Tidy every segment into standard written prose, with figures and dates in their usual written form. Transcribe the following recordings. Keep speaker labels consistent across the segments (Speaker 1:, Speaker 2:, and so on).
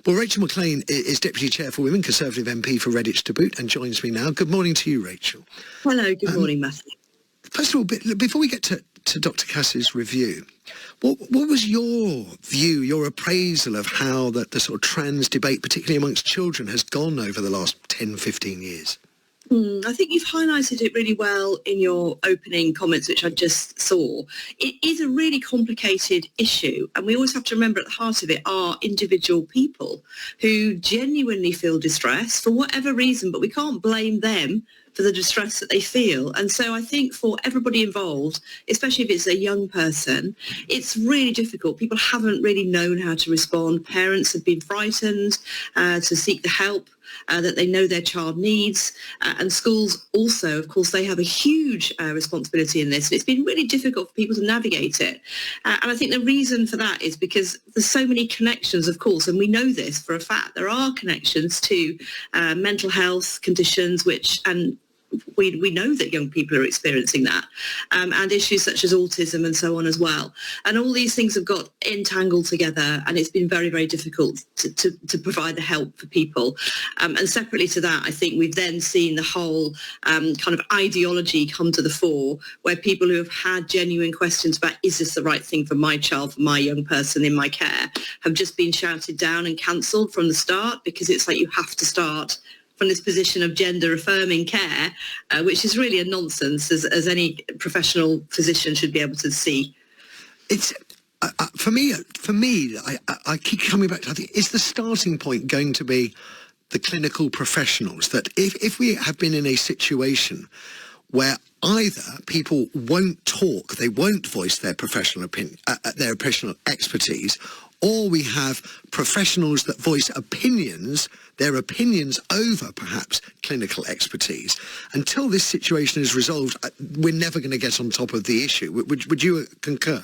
Speaker 1: Well, Rachel McLean is Deputy Chair for Women, Conservative MP for Redditch to boot, and joins me now. Good morning to you, Rachel.
Speaker 2: Hello, good morning, Matthew.
Speaker 1: First of all, before we get to Dr. Cass's review, what was your view, your appraisal of how the sort of trans debate, particularly amongst children, has gone over the last 10, 15 years?
Speaker 2: I think you've highlighted it really well in your opening comments, which I just saw. It is a really complicated issue, and we always have to remember at the heart of it are individual people who genuinely feel distress for whatever reason, but we can't blame them for the distress that they feel. And so I think for everybody involved, especially if it's a young person, it's really difficult. People haven't really known how to respond. Parents have been frightened to seek the help that they know their child needs. And schools also, of course, they have a huge responsibility in this. And it's been really difficult for people to navigate it. And I think the reason for that is because there's so many connections, of course, and we know this for a fact. There are connections to mental health conditions, and we know that young people are experiencing that, and issues such as autism and so on as well. And all these things have got entangled together, and it's been very, very difficult to provide the help for people. And separately to that, I think we've then seen the whole kind of ideology come to the fore, where people who have had genuine questions about, is this the right thing for my child, for my young person in my care, have just been shouted down and cancelled from the start, because it's like you have to start from this position of gender-affirming care, which is really a nonsense, as any professional physician should be able to see.
Speaker 1: It's for me. I keep coming back to, I think, is the starting point going to be the clinical professionals? That if we have been in a situation where either people won't talk, they won't voice their professional opinion, their professional expertise, or we have professionals that voice opinions, their opinions over perhaps clinical expertise. Until this situation is resolved, we're never going to get on top of the issue. Would you concur?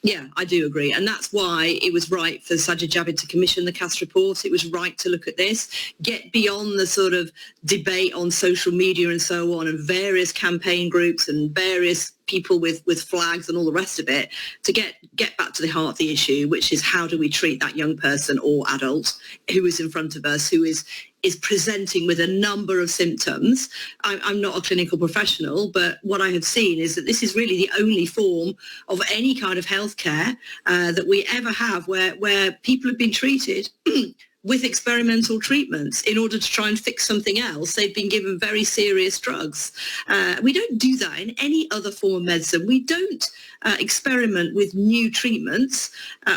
Speaker 2: Yeah, I do agree. And that's why it was right for Sajid Javid to commission the Cass report. It was right to look at this, get beyond the sort of debate on social media and so on, and various campaign groups and various people with flags and all the rest of it, to get back to the heart of the issue, which is how do we treat that young person or adult who is in front of us, who is presenting with a number of symptoms. I'm not a clinical professional, but what I have seen is that this is really the only form of any kind of healthcare that we ever have where people have been treated with experimental treatments in order to try and fix something else. They've been given very serious drugs. We don't do that in any other form of medicine. We don't experiment with new treatments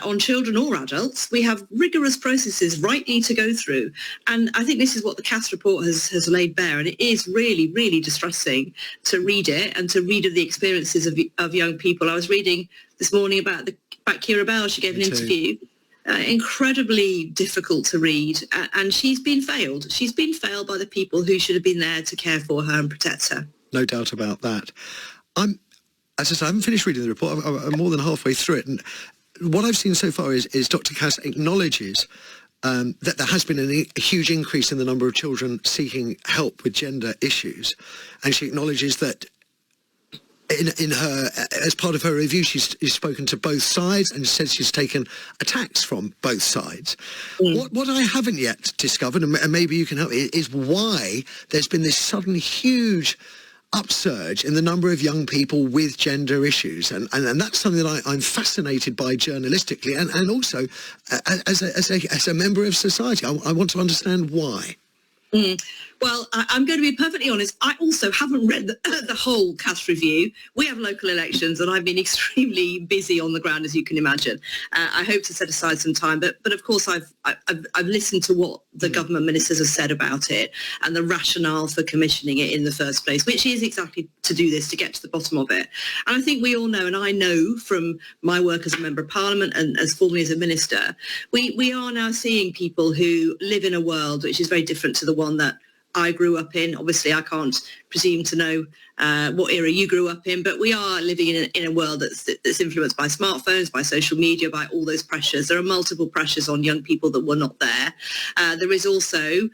Speaker 2: on children or adults. We have rigorous processes rightly to go through. And I think this is what the Cass report has laid bare. And it is really, really distressing to read it and to read of the experiences of young people. I was reading this morning about Kira Bell. She gave an interview. Incredibly difficult to read, and she's been failed. She's been failed by the people who should have been there to care for her and protect her.
Speaker 1: No doubt about that. As I said, I haven't finished reading the report. I'm more than halfway through it, and what I've seen so far is Dr. Cass acknowledges that there has been a huge increase in the number of children seeking help with gender issues, and she acknowledges that in her, as part of her review, she's spoken to both sides and said she's taken attacks from both sides. What I haven't yet discovered, and maybe you can help me, is why there's been this sudden huge upsurge in the number of young people with gender issues, and that's something that I'm fascinated by journalistically, and also as a member of society. I want to understand why.
Speaker 2: Well, I'm going to be perfectly honest. I also haven't read the whole Cass review. We have local elections, and I've been extremely busy on the ground, as you can imagine. I hope to set aside some time, but of course I've listened to what the government ministers have said about it and the rationale for commissioning it in the first place, which is exactly to do this, to get to the bottom of it. And I think we all know, and I know from my work as a member of Parliament and as formerly as a minister, we are now seeing people who live in a world which is very different to the one that I grew up in. Obviously, I can't presume to know what era you grew up in, but we are living in a world that's influenced by smartphones, by social media, by all those pressures. There are multiple pressures on young people that were not there. There is also,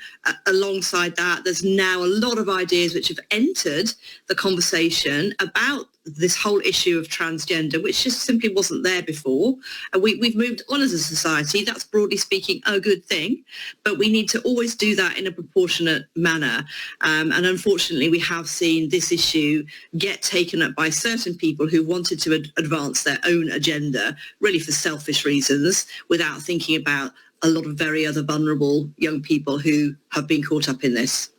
Speaker 2: alongside that, there's now a lot of ideas which have entered the conversation about this whole issue of transgender, which just simply wasn't there before. And we've moved on as a society. That's broadly speaking a good thing, but we need to always do that in a proportionate manner. And unfortunately, we have seen this issue get taken up by certain people who wanted to advance their own agenda, really for selfish reasons, without thinking about a lot of very other vulnerable young people who have been caught up in this.